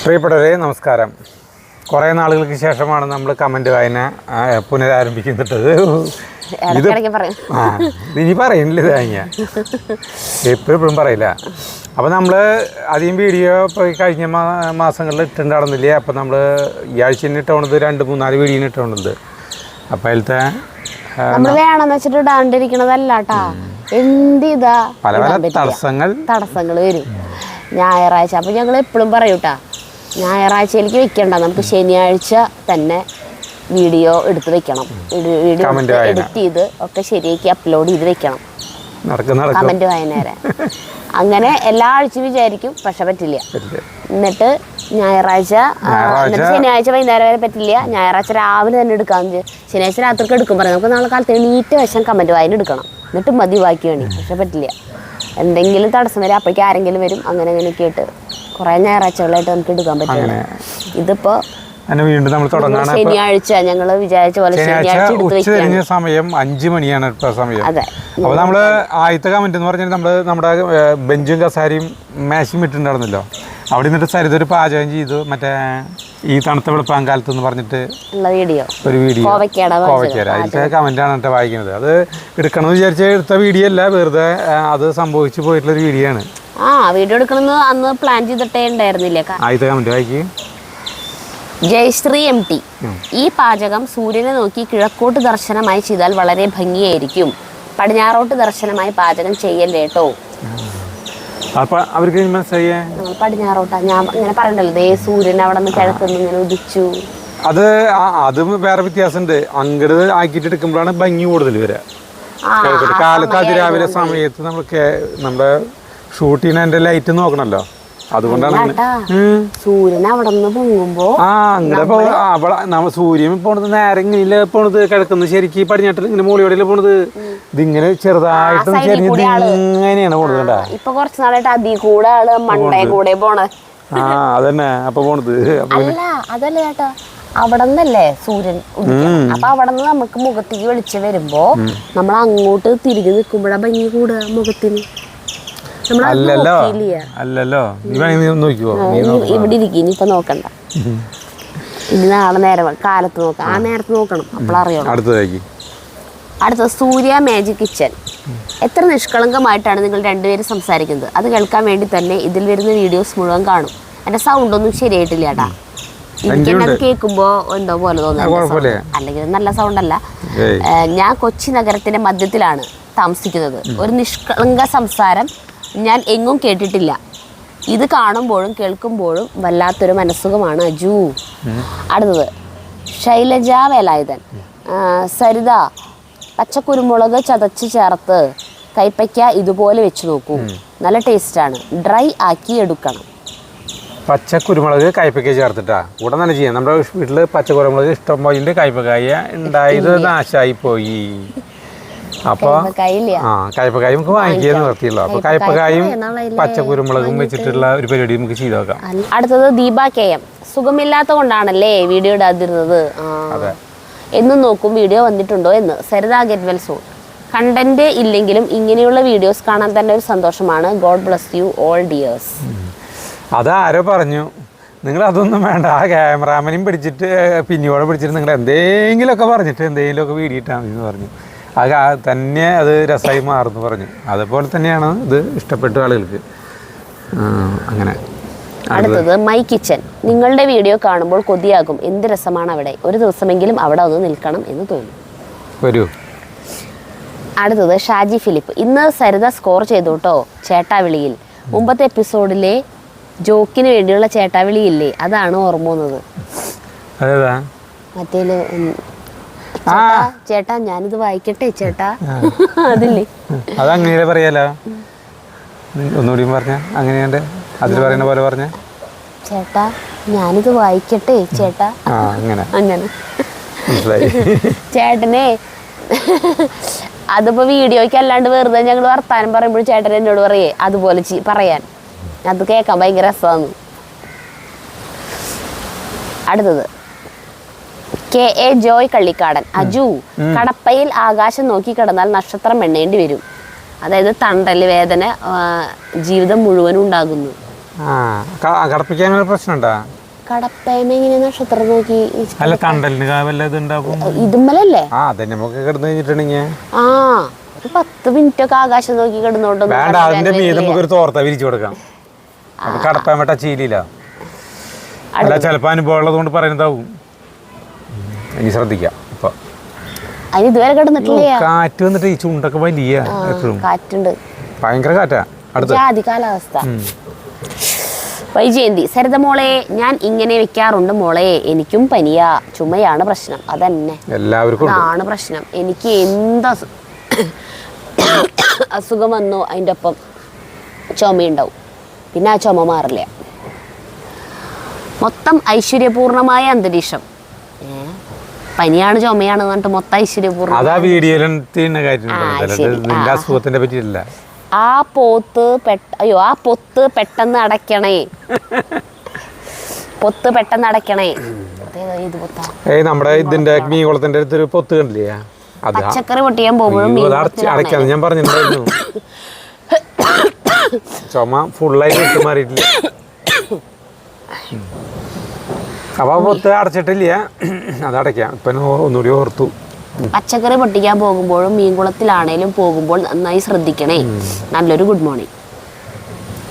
പ്രിയപ്പെട്ടവരെ നമസ്കാരം. കുറേ നാളുകൾക്ക് ശേഷമാണ് നമ്മൾ കമൻറ്റ് വായന പുനരാരംഭിക്കുന്നത്. ഇത് ഇനി പറയുന്നില്ല, ഇത് കഴിഞ്ഞാൽ എപ്പോഴും പറയില്ല. അപ്പോൾ നമ്മൾ അധികം വീഡിയോ ഇപ്പോൾ കഴിഞ്ഞ മാസങ്ങളിൽ ഇട്ടുണ്ടായിരുന്നില്ല. അപ്പോൾ നമ്മൾ ഈ ആഴ്ച തന്നെ ഇട്ടുകൊണ്ട് 2-3-4 വീഡിയോ ഇട്ടുകൊണ്ട്. അപ്പോൾ അതിലത്തെ വേണമെന്ന് വെച്ചിട്ട് ഇടാണ്ടിരിക്കണതല്ല കേട്ടാ, എന്തിതാ പല പല തടസ്സങ്ങൾ വരും. ഞായറാഴ്ച അപ്പോൾ ഞങ്ങൾ എപ്പോഴും പറയൂട്ടാ, ഞായറാഴ്ചയിലേക്ക് വെക്കണ്ട, നമുക്ക് ശനിയാഴ്ച തന്നെ വീഡിയോ എടുത്ത് വെക്കണം. വീഡിയോ എഡിറ്റ് ചെയ്ത് ഒക്കെ ശരിയാക്കി അപ്ലോഡ് ചെയ്ത് വെക്കണം, കമൻറ്റ് വായനേരെ. അങ്ങനെ എല്ലാ ആഴ്ചയും വിചാരിക്കും, പക്ഷെ പറ്റില്ല. എന്നിട്ട് ശനിയാഴ്ച വൈകുന്നേരം വരെ പറ്റില്ല, ഞായറാഴ്ച രാവിലെ തന്നെ എടുക്കാം. ശനിയാഴ്ച രാത്രിക്ക് എടുക്കും പറയാം, നമുക്ക് നാളെ കാലത്ത് എണീറ്റ് വശം കമൻറ്റ് വായന എടുക്കണം, എന്നിട്ട് മതി ബാക്കി വേണി. പക്ഷെ പറ്റില്ല, എന്തെങ്കിലും തടസ്സം വരും, അപ്പോഴേക്ക് ആരെങ്കിലും വരും. അങ്ങനെയൊക്കെ ആയിട്ട് കുറേ ഞായറാഴ്ചകളായിട്ട് നമുക്ക് എടുക്കാൻ പറ്റില്ല. ഇതിപ്പോ ശനിയാഴ്ച ഞങ്ങൾ വിചാരിച്ച പോലെ ശനിയാഴ്ച സമയം 5 മണിയാണ് ഇപ്പോൾ സമയം. അപ്പോൾ നമ്മൾ ആദ്യത്തെ കമന്റ് എന്ന് പറഞ്ഞാൽ നമ്മുടെ ബെഞ്ചും കസാരയും മേശയും ഇട്ടുണ്ടായിരുന്നല്ലോ, അവിടെ നിന്നിട്ട് സരിതൊരു പാചകം ചെയ്തു, മറ്റേ ഈ തണുത്ത വെളുപ്പാങ്കാലത്ത് എന്ന് പറഞ്ഞിട്ട് ഒരു വീഡിയോ കോവയ്ക്കര, അതിലത്തെ കമന്റാണ് എന്നിട്ട് വായിക്കുന്നത്. അത് എടുക്കണമെന്ന് വിചാരിച്ച എടുത്ത വീഡിയോ അല്ല, വെറുതെ അത് സംഭവിച്ചു പോയിട്ടുള്ളൊരു വീഡിയോ ആണ്. വീഡിയോ എടുക്കണമെന്ന് അന്ന് പ്ലാൻ ചെയ്തിട്ടേ ഉണ്ടായിരുന്നില്ല. ആദ്യത്തെ കമന്റ് വായിക്ക്. ജയശ്രീ MT, ഈ പാചകം സൂര്യനെ നോക്കി കിഴക്കോട്ട് ദർശനമായി ചെയ്താൽ വളരെ ഭംഗിയായിരിക്കും, പടിഞ്ഞാറോട്ട് ദർശനമായി പാചകം ചെയ്യല്ലേട്ടോ. അവർക്ക് മനസ്സിലായേ പടിഞ്ഞാറോട്ടാ ഞാൻ ഇങ്ങനെ പറയണ്ടല്ലോ, ദേ സൂര്യൻ അവിടെ നിന്ന് കിഴക്കുന്ന് ഇങ്ങനെ ഉദിച്ചു. അത് വേറെ വ്യത്യാസമുണ്ട്. അങ്ങട് ആക്കിയിട്ട് എടുക്കുമ്പോഴാണ് ഭംഗി കൂടുതൽ വരിക. കാലത്ത് അതിരാവിലെ സമയത്ത് നമ്മുടെ ഷൂട്ട് ചെയ്യുന്ന ലൈറ്റ് നോക്കണല്ലോ, അതുകൊണ്ടാണ് സൂര്യൻ അവിടെ നിന്ന് പൊങ്ങുമ്പോ സൂര്യൻ പോണത് നേരെ ഇങ്ങനെ പോണത്, കിഴക്കുന്നത് ശരിക്കും പടിഞ്ഞാട്ടിൽ ഇങ്ങനെ മോളിയോടെ പോണത്. ഇതിങ്ങനെ ചെറുതായിട്ട് ഇങ്ങനെയാണ് പോണത്. കണ്ടാ ഇപ്പൊ കുറച്ച് നാളായിട്ട് അതിൽ കൂടെ ആള് മണ്ടേ കൂടെ പോണത്. അതന്നെ അപ്പൊ പോണത്. അതല്ല ചേട്ടാ, അവിടെ നിന്നല്ലേ സൂര്യൻ അപ്പൊ അവിടെ നിന്ന് നമുക്ക് മുഖത്തേക്ക് വെളിച്ചം വരുമ്പോ നമ്മൾ അങ്ങോട്ട് തിരികെ നിൽക്കുമ്പോഴാ ഭംഗി കൂടുക മുഖത്തിന്. അല്ലല്ലോ ഇവിടെ ഇരിക്കും, ഇനിയിപ്പൊ നോക്കണ്ട, ഇനി നാളെ നേരം കാലത്ത് നോക്കാം, ആ നേരത്ത് നോക്കണം, അപ്പോഴറിയാം. അടുത്ത സൂര്യ മാജിക് കിച്ചൻ. എത്ര നിഷ്കളങ്കമായിട്ടാണ് നിങ്ങൾ രണ്ടുപേരും സംസാരിക്കുന്നത്. അത് കേൾക്കാൻ വേണ്ടി തന്നെ ഇതിൽ വരുന്ന വീഡിയോസ് മുഴുവൻ കാണും. എന്റെ സൗണ്ട് ഒന്നും ശരിയായിട്ടില്ല കേട്ടാ, എനിക്കെന്നെ കേൾക്കുമ്പോ എന്തോ പോലെ തോന്നുന്നു, അല്ലെങ്കിൽ നല്ല സൗണ്ട് അല്ല. ഞാൻ കൊച്ചി നഗരത്തിന്റെ മധ്യത്തിലാണ് താമസിക്കുന്നത്. ഒരു നിഷ്കളങ്ക സംസാരം ഞാൻ എങ്ങും കേട്ടിട്ടില്ല. ഇത് കാണുമ്പോഴും കേൾക്കുമ്പോഴും വല്ലാത്തൊരു മനസ്സുഖമാണ് അജു. അടുത്തത് ശൈലജ വേലായുധൻ. സരിത, പച്ചക്കുരുമുളക് ചതച്ച് ചേർത്ത് കൈപ്പയ്ക്ക ഇതുപോലെ വെച്ച് നോക്കൂ, നല്ല ടേസ്റ്റാണ്, ഡ്രൈ ആക്കി എടുക്കണം. പച്ചക്കുരുമുളക് കയ്പയ്ക്ക ചേർത്തിട്ടാ ഉടൻ തന്നെ ചെയ്യാം. നമ്മുടെ വീട്ടിൽ പച്ചക്കുരുമുളക് ഇഷ്ടം പോലെ കയ്പക്കായ ഉണ്ടായത് നാശമായി പോയി. അപ്പൊ കയ്പക്കായ നമുക്ക് വാങ്ങിക്കാൻ നിർത്തിയല്ലോ. അപ്പൊ കയ്പക്കായും പച്ചക്കുരുമുളകും വെച്ചിട്ടുള്ള ഒരു പരിപാടി നമുക്ക് ചെയ്ത് നോക്കാം. അടുത്തത് ദീപ KM. സുഖമില്ലാത്ത കൊണ്ടാണല്ലേ വീഡിയോ ഇടാതിരുന്നത്, എന്നും നോക്കും വീഡിയോ വന്നിട്ടുണ്ടോ എന്ന്. Saritha get well soon. Content ഇല്ലെങ്കിലും ഇങ്ങനെയുള്ള വീഡിയോസ് കാണാൻ തന്നെ ഒരു സന്തോഷമാണ്. God bless you all dears. അതാരോ പറഞ്ഞു, നിങ്ങൾ അതൊന്നും വേണ്ട, ആ ക്യാമറാമനെയും പിടിച്ചിട്ട് പിന്നിയോടെ പിടിച്ചിട്ട് നിങ്ങൾ എന്തെങ്കിലുമൊക്കെ പറഞ്ഞിട്ട് എന്തെങ്കിലുമൊക്കെ വീഡിയോ ഇട്ടാൽ മതി എന്ന് പറഞ്ഞു. അത് തന്നെ അത് രസമായി മാറുന്നു പറഞ്ഞു. അതുപോലെ തന്നെയാണ് ഇത് ഇഷ്ടപ്പെട്ട ആളുകൾക്ക്. അങ്ങനെ അടുത്തത് മൈ കിച്ചൻ. നിങ്ങളുടെ വീഡിയോ കാണുമ്പോൾ കൊതിയാകും, എന്ത് രസമാണ് അവിടെ, ഒരു ദിവസമെങ്കിലും അവിടെ ഒന്ന് നിൽക്കണം എന്ന് തോന്നും. വരൂ. അടുത്തത് ഷാജി ഫിലിപ്പ്. ഇന്ന് സരിത സ്കോർ ചെയ്തു കേട്ടോ ചേട്ടാവിളിയിൽ. മുമ്പത്തെ എപ്പിസോഡിലെ ജോക്കിന് വേണ്ടിയുള്ള ചേട്ടാവിളിയില്ലേ, അതാണ് ഓർമ്മ വന്നത്. മറ്റേല് ചേട്ടാ ഞാനിത് വായിക്കട്ടെ ചേട്ടാ, അതില്ലേ അതങ്ങനെ പറയാലോ. ഒന്നുകൂടി പറഞ്ഞ അങ്ങനെയുണ്ട്, അതിൽ പറയുന്ന പോലെ പറഞ്ഞ ചേട്ടാ ഞാനിത് വായിക്കട്ടെ ചേട്ടാ, അങ്ങനെ ചേട്ടനെ. അതിപ്പോ വീഡിയോയ്ക്ക് അല്ലാണ്ട് വെറുതെ ഞങ്ങൾ വർത്താനം പറയുമ്പോൾ ചേട്ടൻ എന്നോട് പറയേ അതുപോലെ പറയാൻ, അത് കേൾക്കാൻ ഭയങ്കര രസമാണ്. അടുത്തത് KA ജോയ് കള്ളിക്കാടൻ. അജു, കടപ്പയിൽ ആകാശം നോക്കി കിടന്നാൽ നക്ഷത്രം എണ്ണേണ്ടി വരും. അതായത് തണ്ടല് വേദന ജീവിതം മുഴുവനും ഉണ്ടാകുന്നു. കടപ്പിക്കാൻ പ്രശ്നമുണ്ടാ? കടപ്പേമ ഇങ്ങനെ നക്ഷത്രം നോക്കി അല്ല തണ്ടലിന് വല്ല ഇതുണ്ടാവും ഇതുമ്മലല്ലേ? അതന്നെ നമുക്ക് കിടന്നു കഴിഞ്ഞിട്ടുണ്ടെങ്കിൽ ഒരു 10 മിനിറ്റ് ഒക്കെ ആകാശം നോക്കി കിടന്നോണ്ട് വേണ്ട, അതിന്റെ മീതെ നമുക്ക് ഒരു തോർത്ത വിരിച്ചു കൊടുക്കാം. കടപ്പേമ ടച്ചിയില്ല. അല്ല ചിലപ്പോ അനുഭവം ഉള്ളത് കൊണ്ട് പറയുന്നതാവും. ഇനി ശ്രദ്ധിക്കാം. ഇപ്പൊ അതിന് ഇതുവരെ കിടന്നിട്ടില്ല. കാറ്റ് വന്നിട്ട് ഈ ചുണ്ടൊക്കെ വലിയ കാറ്റുണ്ട്, ഭയങ്കര കാറ്റാ. ആദ്യ കാലാവസ്ഥ. വൈജയന്തി, സരിത മോളെ ഞാൻ ഇങ്ങനെ വെക്കാറുണ്ട് മോളെ, എനിക്കും പനിയാ ചുമയാണ് പ്രശ്നം. അതന്നെ എല്ലാവർക്കും ആണ് പ്രശ്നം. എനിക്ക് എന്ത് അസുഖം വന്നോ അതിൻ്റെ ഒപ്പം ചുമയുണ്ടാവും, പിന്നെ ആ ചുമ മാറില്ല. മൊത്തം ഐശ്വര്യപൂർണമായ അന്തരീക്ഷം. പനിയാണ് ചുമയാണ് പറഞ്ഞിട്ട് മൊത്തം ഐശ്വര്യപൂർണ്ണം. ആ പൊത്ത് പെട്ടെന്ന് അടയ്ക്കണേ, പൊത്ത് പെട്ടെന്ന് അടയ്ക്കണേ. ഇത് പൊത്താ നമ്മുടെ ഇതിന്റെ മീൻകുളത്തിന്റെ അടുത്തൊരു പൊത്ത് കണ്ടില്ലേ? പച്ചക്കറി പൊട്ടിയാൻ പോകുമ്പോഴും അടയ്ക്കാന്ന് ഞാൻ പറഞ്ഞിട്ടുണ്ടായിരുന്നു. ചുമ ഫുള്ളായി വിട്ട് മാറിയിട്ടില്ല. അപ്പൊ പൊത്ത് അടച്ചിട്ടില്ല, അതടയ്ക്കാം. ഇപ്പൊ ഒന്നുകൂടി ഓർത്തു. പച്ചക്കറി പൊട്ടിക്കാൻ പോകുമ്പോഴും മീൻകുളത്തിലാണേലും പോകുമ്പോൾ നന്നായി ശ്രദ്ധിക്കണേ. നല്ലൊരു ഗുഡ് മോർണിംഗ്.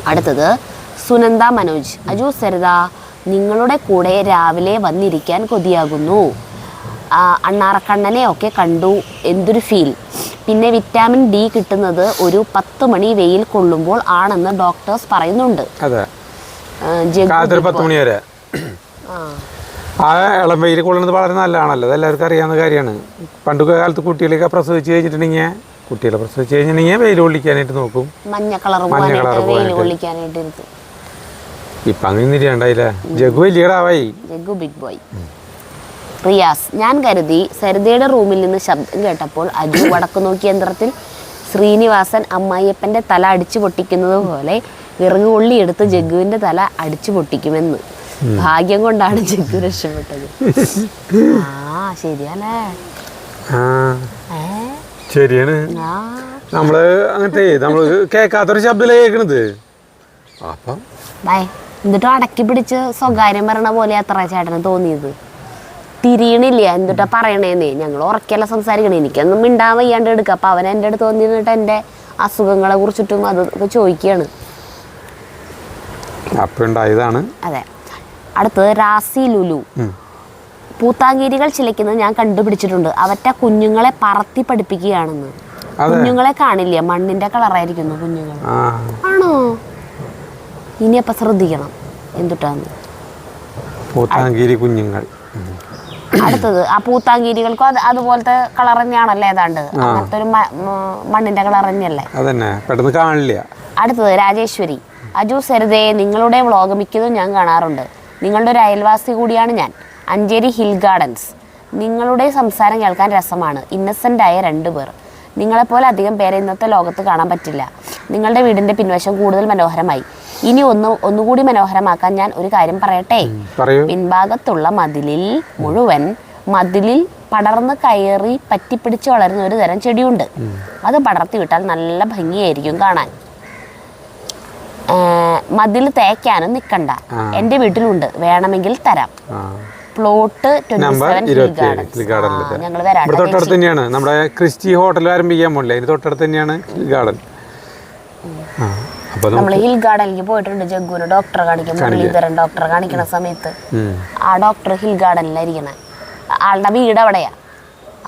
അടുത്തത് സുനന്ദ മനോജ്. അജു സരിത, നിങ്ങളുടെ കൂടെ രാവിലെ വന്നിരിക്കാൻ കൊതിയാകുന്നു. അണ്ണാറക്കണ്ണനെ ഒക്കെ കണ്ടു, എന്തൊരു ഫീൽ. പിന്നെ വിറ്റാമിൻ ഡി കിട്ടുന്നത് ഒരു 10 മണി വെയിൽ കൊള്ളുമ്പോൾ ആണെന്ന് ഡോക്ടേഴ്സ് പറയുന്നുണ്ട്. ആ ഇളം വെയിൽ കൊള്ളുന്നത് വളരെ നല്ലതാണല്ലോ, അതെല്ലാവർക്കും അറിയാവുന്ന കാര്യമാണ്. പണ്ടൊക്കെ കാലത്ത് കുട്ടികളൊക്കെ പ്രസവിച്ച് കഴിഞ്ഞിട്ടുണ്ടെങ്കിൽ വെയിൽ കൊള്ളിക്കാനായിട്ട് നോക്കും, മഞ്ഞ കളർ ഇപ്പൊ അങ്ങനെ ഇരിക്കണ്ടായില്ല. ജഗ്ഗു വലിയടാവായി. Jaggu big boy. റിയാസ്, ഞാൻ കരുതി സരിതയുടെ റൂമിൽ നിന്ന് ശബ്ദം കേട്ടപ്പോൾ അജു വടക്കു നോക്കി യന്ത്രത്തിൽ ശ്രീനിവാസൻ അമ്മായിയപ്പന്റെ തല അടിച്ചു പൊട്ടിക്കുന്നത് പോലെ വിറക് കൊള്ളിയെടുത്ത് ജഗ്ഗുവിന്റെ തല അടിച്ചു പൊട്ടിക്കുമെന്ന്. ഭാഗ്യം കൊണ്ടാണ് ജഗ്ഗു രക്ഷപ്പെട്ടത്. ശരിയല്ലേ? ശരിയാണ്. നമ്മള് അങ്ങനത്തെ നമ്മള് കേൾക്കാത്തൊരു ശബ്ദമല്ലേ കേൾക്കണത്. അപ്പം എന്നിട്ടും അടക്കി പിടിച്ച് സ്വകാര്യം പറയണ പോലെ അത്ര ചേട്ടന് തോന്നിയത്. തിരിയണില്ല എന്നിട്ടാ പറയണേന്നേ. ഞങ്ങൾ ഉറക്കല്ല സംസാരിക്കണേ, എനിക്കൊന്നും മിണ്ടാൻ വയ്യാണ്ട് എടുക്കുക. അപ്പൊ അവൻ എൻ്റെ അടുത്ത് വന്നിരുന്നിട്ട് എൻ്റെ അസുഖങ്ങളെ കുറിച്ചിട്ടും അതൊക്കെ ചോദിക്കുകയാണ്. അതെ. അടുത്തത് റാസി ലുലു. പൂത്താങ്കീരികൾ ചിലയ്ക്കുന്നത് ഞാൻ കണ്ടുപിടിച്ചിട്ടുണ്ട്. അവറ്റ കുഞ്ഞുങ്ങളെ പറത്തി പഠിപ്പിക്കുകയാണെന്ന്. കുഞ്ഞുങ്ങളെ കാണില്ല, മണ്ണിന്റെ കളറായിരിക്കുന്നു കുഞ്ഞുങ്ങൾ. ആണോ? ഇനി അപ്പൊ ശ്രദ്ധിക്കണം എന്തുട്ടാന്ന്. പൂത്താങ്കീരി കുഞ്ഞുങ്ങൾ. അടുത്തത് ആ പൂത്താങ്കീരികൾക്കും അതുപോലത്തെ കളർ തന്നെയാണല്ലോ, ഏതാണ്ട് അങ്ങനത്തെ ഒരു മണ്ണിന്റെ കളർ തന്നെയല്ലേ. അടുത്തത് രാജേശ്വരി. അജു സരിതയെ നിങ്ങളുടെ വ്ളോഗ് മിക്കതും ഞാൻ കാണാറുണ്ട്. നിങ്ങളുടെ ഒരു അയൽവാസി കൂടിയാണ് ഞാൻ. Ancheri hill gardens. നിങ്ങളുടെ സംസാരം കേൾക്കാൻ രസമാണ്. ഇന്നസെൻ്റ് ആയ 2 പേർ. നിങ്ങളെപ്പോലെ അധികം പേരെ ഇന്നത്തെ ലോകത്ത് കാണാൻ പറ്റില്ല. നിങ്ങളുടെ വീടിൻ്റെ പിൻവശം കൂടുതൽ മനോഹരമായി. ഇനി ഒന്നുകൂടി മനോഹരമാക്കാൻ ഞാൻ ഒരു കാര്യം പറയട്ടെ. പിൻഭാഗത്തുള്ള മതിലിൽ പടർന്ന് കയറി പറ്റിപ്പിടിച്ച് വളരുന്ന ഒരു തരം ചെടിയുണ്ട്. അത് പടർത്തി വിട്ടാൽ നല്ല ഭംഗിയായിരിക്കും കാണാൻ. മതിൽ തേക്കാനും നിൽക്കണ്ട. എൻ്റെ വീട്ടിലുണ്ട്, വേണമെങ്കിൽ തരാം. പ്ലോട്ട് 27 ഞങ്ങൾ വരാം. നമ്മുടെ ക്രിസ്റ്റി ഹോട്ടൽ ആരംഭിക്കാൻ പോകില്ല, അതിന് തൊട്ടടുത്ത് തന്നെയാണ് ഹിൽ ഗാർഡൻ. നമ്മൾ ഹിൽ ഗാർഡനിലേക്ക് പോയിട്ടുണ്ട്. ജഗ്ഗുവിന് ഡോക്ടറെ കാണിക്കും, മുരളീധരൻ ഡോക്ടറെ കാണിക്കണ സമയത്ത് ആ ഡോക്ടർ ഹിൽ ഗാർഡനിലായിരിക്കണേ. ആളുടെ വീട് അവിടെയാ.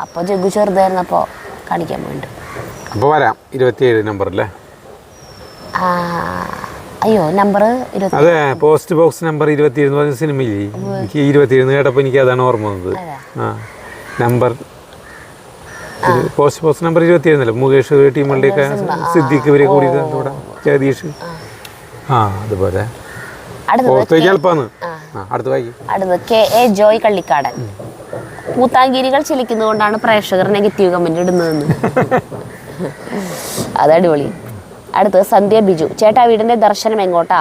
അപ്പോൾ ജഗ്ഗു ചെറുതായിരുന്നപ്പോൾ കാണിക്കാൻ പോയിട്ടുണ്ട്. അപ്പോൾ വരാം 27 നമ്പറല്ലേ? അയ്യോ, നമ്പർ അതെ, പോസ്റ്റ് ബോക്സ് നമ്പർ 27 എന്ന് പറഞ്ഞ സിനിമയില്ലേ, എനിക്ക് 27 കേട്ടപ്പോൾ എനിക്ക് അതാണ് ഓർമ്മ വന്നത്. നമ്പർ പോസ്റ്റ് ബോക്സ് നമ്പർ 27 അല്ലേ? മുകേഷ് ടീമുകളുടെയൊക്കെ സിദ്ദിഖ് ഇവരെ കൂടി ജഗദീഷ്. അതുപോലെ ജോയ് കള്ളിക്കാടൻ. പൂത്താങ്കിരികൾ ചിലിക്കുന്നതുകൊണ്ടാണ് പ്രേക്ഷകർ നെഗറ്റീവ് കമന്റ് ഇടുന്നതെന്ന്. അത് അടിപൊളി. അടുത്തത് സന്ധ്യ ബിജു. ചേട്ടാ, വീടിന്റെ ദർശനം എങ്ങോട്ടാ?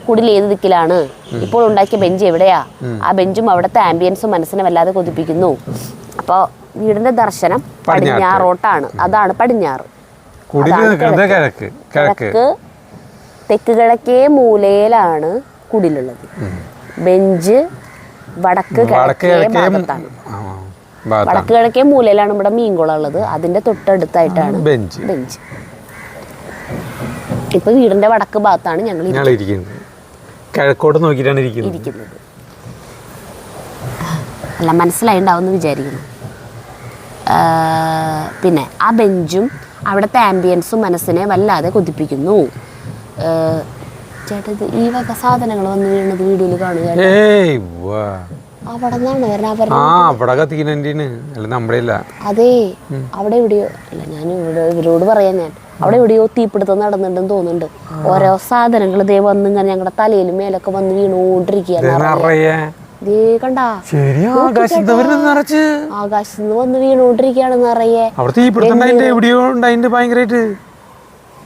കുടിൽ ഏത് ദിക്കിലാണ്? ഇപ്പോൾ ഉണ്ടാക്കിയ ബെഞ്ച് എവിടെയാ? ആ ബെഞ്ചും അവിടുത്തെ ആംബിയൻസും മനസ്സിനെ വല്ലാതെ കൊതിപ്പിക്കുന്നു. അപ്പോൾ വീടിന്റെ ദർശനം പടിഞ്ഞാറോട്ടാണ്. അതാണ് പടിഞ്ഞാറ്. കിഴക്ക് തെക്ക് കിഴക്കേ മൂലയിലാണ് കുടിലുള്ളത്. ബെഞ്ച് വടക്ക് കിഴക്കേ ഭാഗത്താണ്. വടക്ക് കിഴക്കേ മൂലയിലാണ് ഇവിടെ മീൻകുളം ഉള്ളത്. അതിന്റെ തൊട്ടടുത്തായിട്ടാണ് ബെഞ്ച്. ഇപ്പൊ വീടിന്റെ വടക്ക് ഭാഗത്താണ് ഞങ്ങൾ കിഴക്കോട്ട് നോക്കിയിട്ടാണ് ഇരിക്കുന്നത്. അല്ല, മനസ്സിലായിണ്ടാവും വിചാരിക്കുന്നു. പിന്നെ ആ ബെഞ്ചും അവിടുത്തെ ആംബിയൻസും മനസ്സിനെ വല്ലാതെ കൊതിപ്പിക്കുന്നു. ചേട്ടാ, ഈ വക സാധനങ്ങൾ വന്ന് വീണത് വീഡിയോയിൽ കാണുക. അവിടെ അതെ, അവിടെ എവിടെയോ അല്ല, ഞാൻ ഇവരോട് പറയാൻ, ഞാൻ അവിടെ എവിടെയോ തീപിടുത്തം നടന്നിട്ടുണ്ടെന്ന് തോന്നുന്നുണ്ട്. ഓരോ സാധനങ്ങൾ ദേ വന്ന് ഇങ്ങനെ ഞങ്ങളുടെ തലയിലും മേലൊക്കെ വന്ന് വീണോണ്ടിരിക്കുകയാണ്. കണ്ടാ, ആകാശത്ത് നിന്ന് വന്ന് വീണോണ്ടിരിക്കുകയാണെന്ന് അറിയേ.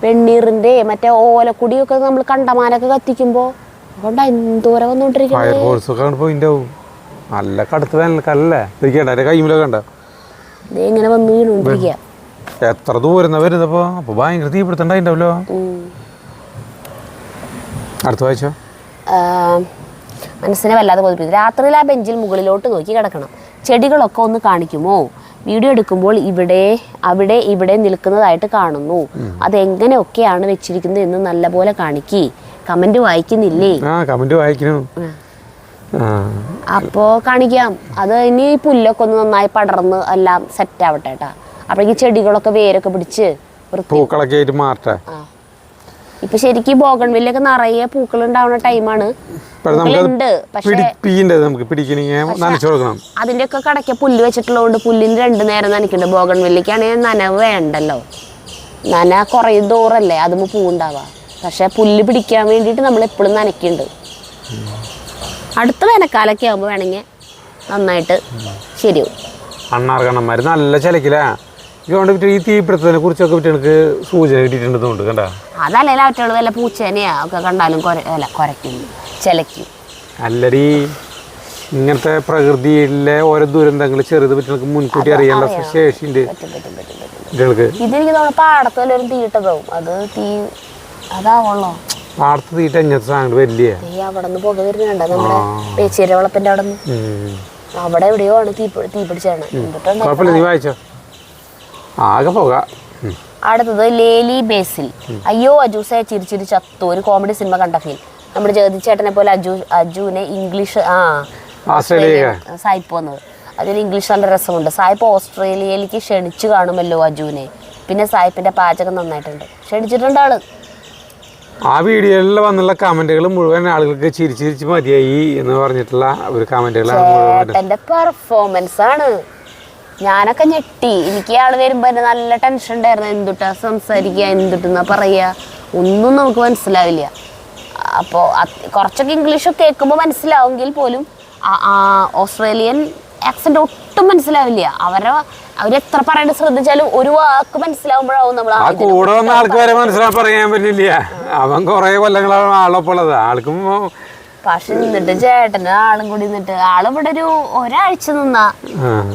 വെണ്ണീറിന്റെ മറ്റേ ഓലക്കുടിയൊക്കെ നമ്മൾ കണ്ടമാനൊക്കെ കത്തിക്കുമ്പോ എന്തോരം വന്നോണ്ടിരിക്കണേ. നല്ല കടുത്ത വേനൽക്കാലല്ലേ, ഇങ്ങനെ വന്ന് വീണോണ്ടിരിക്കുക. എത്ര ദൂരം വരുന്നപ്പോ അപ്പൊ ഭയങ്കര തീപിടുത്തണ്ടായിണ്ടാവല്ലോ. അടുത്ത വായിച്ചോ. മനസ്സിനെ വല്ലാതെ കൊതിപ്പിക്കും. രാത്രിയിൽ ആ ബെഞ്ചിൽ മുകളിലോട്ട് നോക്കി കിടക്കണം. ചെടികളൊക്കെ ഒന്ന് കാണിക്കുമോ? വീഡിയോ എടുക്കുമ്പോൾ ഇവിടെ നിൽക്കുന്നതായിട്ട് കാണുന്നു. അതെങ്ങനെയൊക്കെയാണ് വെച്ചിരിക്കുന്നത് എന്ന് നല്ലപോലെ കാണിക്കി. കമന്റ് വായിക്കുന്നില്ലേ? കമന്റ് വായിക്കുന്നു. അപ്പോ കാണിക്കാം. അത് ഇനി പുല്ലൊക്കെ ഒന്ന് നന്നായി പടർന്ന് എല്ലാം സെറ്റ് ആവട്ടെ കേട്ടാ. അപ്പോഴേക്ക് ചെടികളൊക്കെ വേരൊക്കെ പിടിച്ച് പൂക്കളൊക്കെ ആയിട്ട് മാറട്ടെ. ഇപ്പൊ ശരിക്കും ബോഗൺവില്ലൊക്കെ നിറയെ പൂക്കൾ ഉണ്ടാവുന്ന ടൈമാണ്. അതിന്റെ ഒക്കെ കടയ്ക്ക് പുല്ല് വെച്ചിട്ടുള്ളതുകൊണ്ട് പുല്ലിന് 2 നേരം നനയ്ക്കുന്നുണ്ട്. ബോഗൺവില്ലക്കാണെങ്കിൽ നനവ് വേണ്ടല്ലോ. നന കുറേ ദൂരല്ലേ അതുമ്പോ പൂവുണ്ടാവാ. പക്ഷെ പുല്ല് പിടിക്കാൻ വേണ്ടിയിട്ട് നമ്മൾ എപ്പോഴും നനയ്ക്കുന്നുണ്ട്. അടുത്ത വേനൽക്കാലൊക്കെ ആകുമ്പോൾ വേണമെങ്കിൽ നന്നായിട്ട് ശരിയാവും. അണ്ണാർക്കണ്ണന്മാർ നല്ല ചിലക്കില്ല. ഈ തീപിടുത്തത്തിനെ കുറിച്ചൊക്കെ എനിക്ക് സൂചന കിട്ടിയിട്ടുണ്ട് കണ്ട. അതല്ലേ അവറ്റോള് വല്ല പൂച്ചേനെയാ ഒക്കെ കണ്ടാലും കുരയ്ക്കുന്നു, ചിലക്കും. അല്ലടി, ഇങ്ങനത്തെ പ്രകൃതിയിലെ ഓരോ ദുരന്തങ്ങൾ ചെറുത് പറ്റി മുൻകൂട്ടി അറിയാനുള്ള ശേഷിയുണ്ട് കുട്ടികൾക്ക്. ഇതെനിക്ക് തോന്നുന്നു പാടത്ത് വല്ലവരും തീയിട്ടതാവും. അത് അതാവുള്ളോ പാടത്ത് തീറ്റ ഇങ്ങനത്തെ സാധനങ്ങൾ വലിയ അവിടെ നിന്ന് പുക വരുന്നുണ്ട്. നമ്മുടെ പേച്ചീരവളപ്പിന്റെ അവിടെ നിന്ന് അവിടെ എവിടെയോ ആണ് തീ പിടിച്ചാണ്. നീ വായിച്ചോ. ആകെ പോക. അടുത്തത് ലേലി ബേസിൽ. അയ്യോ അജൂസെ ചിരിച്ചിരി ചത്തു. ഒരു കോമഡി സിനിമ കണ്ട ഫീൽ. നമ്മുടെ ജഗതി ചേട്ടനെ പോലെ അജുവിനെ ഇംഗ്ലീഷ് സായിപ്പ് വന്നത്. അതിൽ ഇംഗ്ലീഷ് നല്ല രസമുണ്ട്. സായിപ്പ് ഓസ്ട്രേലിയയിലേക്ക് ക്ഷണിച്ചു കാണുമല്ലോ അജുവിനെ. പിന്നെ സായിപ്പിന്റെ പാചകം നന്നായിട്ടുണ്ട്. ക്ഷണിച്ചിട്ടുണ്ട് ആള്. ആ വീഡിയോയിൽ വന്നുള്ള കമന്റുകൾ മുഴുവൻ ആളുകൾക്ക് ചിരിച്ചിരിച്ച് മതിയായി എന്ന് പറഞ്ഞിട്ടുള്ള ഒരു കമന്റുകളാണ്. ചേട്ടന്റെ പെർഫോമൻസ് ആണ്. ഞാനൊക്കെ ഞെട്ടി. എനിക്ക് ആള് വരുമ്പോ നല്ല ടെൻഷൻ ഉണ്ടായിരുന്നു. എന്തുട്ടാ സംസാരിക്കുക, എന്തുട്ടെന്നാ പറയാ, ഒന്നും നമുക്ക് മനസ്സിലാവില്ല. അപ്പോൾ കുറച്ചൊക്കെ ഇംഗ്ലീഷൊക്കെ കേൾക്കുമ്പോൾ മനസ്സിലാവുമെങ്കിൽ പോലും ഓസ്ട്രേലിയൻ ആക്സെന്റ് ഒട്ടും മനസ്സിലാവില്ല. അവരെത്ര പറയേണ്ട ശ്രദ്ധിച്ചാലും ഒരു വാക്ക് മനസ്സിലാവുമ്പോഴാവും നമ്മൾ കൂടെ വന്ന ആൾക്ക് വരെ മനസ്സിലാക്കാൻ പറയാൻ പറ്റില്ല. അവൻ കുറെ കൊല്ലങ്ങളാണ് ആളൊപ്പുള്ളത്. ആൾക്കും പക്ഷെ നിന്നിട്ട് ചേട്ടന് ആളും കൂടി നിന്നിട്ട് ആളിവിടെ ഒരാഴ്ച നിന്നാ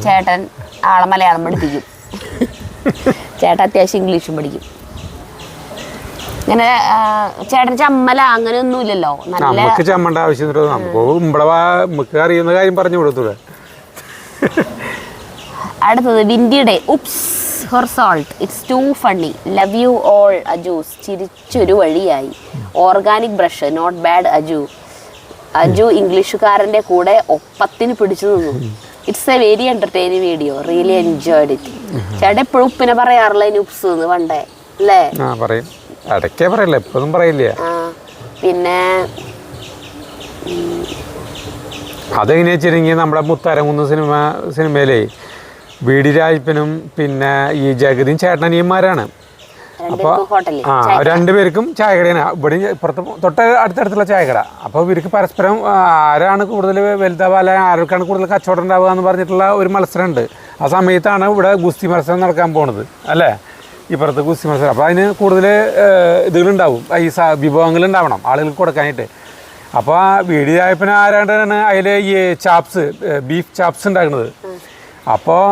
ചേട്ടൻ ആളെ മലയാളം പഠിപ്പിക്കും. ചേട്ടൻ അത്യാവശ്യം ഇംഗ്ലീഷും പഠിക്കും. ഇങ്ങനെ ചേട്ടൻ ചമ്മല അങ്ങനെ ഒന്നുമില്ലല്ലോ. നമുക്ക് ചമ്മണ്ട ആവശ്യം നമുക്ക് അറിയുന്ന കാര്യം പറഞ്ഞു കൊടുത്തൂടെ. അടുത്തത് വിൻഡിയുടെ ഉപ്സ് ഹോർ salt. It's too funny. Love you all Ajus. ചിരിച്ചൊരു വഴിയായി. Organic brush not bad Aju ഇംഗ്ലീഷുകാരൻ്റെ കൂടെ ഒപ്പത്തിന് പിടിച്ചു നിന്നു. It's a very entertaining video. Really enjoyed it. ചേട്ടൻ എപ്പോഴും ഉപ്പിനെ പറയാറില്ല ഉപ്സ് എന്ന് പണ്ടേ അല്ലേ? പിന്നെ അതെങ്ങനെയാ വെച്ചിട്ടുണ്ടെങ്കിൽ നമ്മുടെ മുത്തരങ്ങുന്ന സിനിമയിലെ വീടി രാജപ്പനും പിന്നെ ഈ ജഗതിയും ചേട്ടനനിയന്മാരാണ്. അപ്പോൾ രണ്ടുപേർക്കും ചായക്കടയാണ്. ഇവിടെ ഇപ്പുറത്ത് അടുത്തടുത്തുള്ള ചായക്കട. അപ്പോൾ ഇവർക്ക് പരസ്പരം ആരാണ് കൂടുതൽ വലുതാവുക, അല്ലെങ്കിൽ ആർക്കാണ് കൂടുതൽ കച്ചവടം ഉണ്ടാവുക എന്ന് പറഞ്ഞിട്ടുള്ള ഒരു മത്സരമുണ്ട്. ആ സമയത്താണ് ഇവിടെ ഗുസ്തി മത്സരം നടക്കാൻ പോണത് അല്ലേ? ഇപ്പുറത്ത് ഗുസ്തി മത്സരം. അപ്പോൾ അതിന് കൂടുതൽ ഇതുകളുണ്ടാവും, ഈ വിഭവങ്ങൾ ഉണ്ടാവണം ആളുകൾക്ക് കൊടുക്കാനായിട്ട്. അപ്പോൾ ആ വീടി രാജപ്പന് ആരാണ്ടാണ് അതിൽ ഈ ബീഫ് ചാപ്സ് ഉണ്ടാക്കുന്നത്. അപ്പോൾ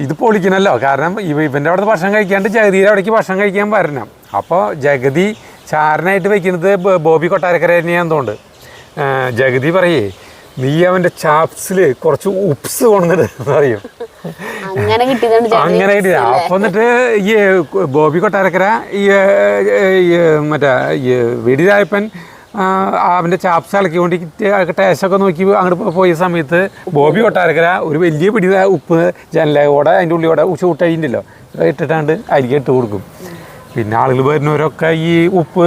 ഇത് പൊളിക്കണമല്ലോ. കാരണം ഇവൻ്റെ അവിടെ ഭക്ഷണം കഴിക്കാണ്ട് ജഗതിയുടെ അവിടേക്ക് ഭക്ഷണം കഴിക്കാൻ വരണം. അപ്പോൾ ജഗതി ചാരനായിട്ട് വെക്കുന്നത് ബോബി കൊട്ടാരക്കര തന്നെയാന്ന് തോന്നുന്നുണ്ട്. ജഗതി പറയേ നീ അവൻ്റെ ചാപ്സിൽ കുറച്ച് ഉപ്സ് കൊണ്ടുവന്നിട്ട് പറയും. അങ്ങനെ കിട്ടിയത്. അപ്പം എന്നിട്ട് ഈ ബോബി കൊട്ടാരക്കര ഈ മറ്റേ ഈ വെടിരായപ്പൻ അവൻ്റെ ചാപ്സ് ഇളക്കിക്കൊണ്ട് ടേസ്റ്റൊക്കെ നോക്കി അങ്ങോട്ട് പോയ സമയത്ത് ബോബി കൊട്ടാരക്കര ഒരു വലിയ പിടി ഉപ്പ് ജനലോടെ അതിൻ്റെ ഉള്ളിയോടെ ചൂട്ടയിണ്ടല്ലോ ഇട്ടിട്ടാണ്ട് അരികെ ഇട്ട് കൊടുക്കും. പിന്നെ ആളുകൾ വരുന്നവരൊക്കെ ഈ ഉപ്പ്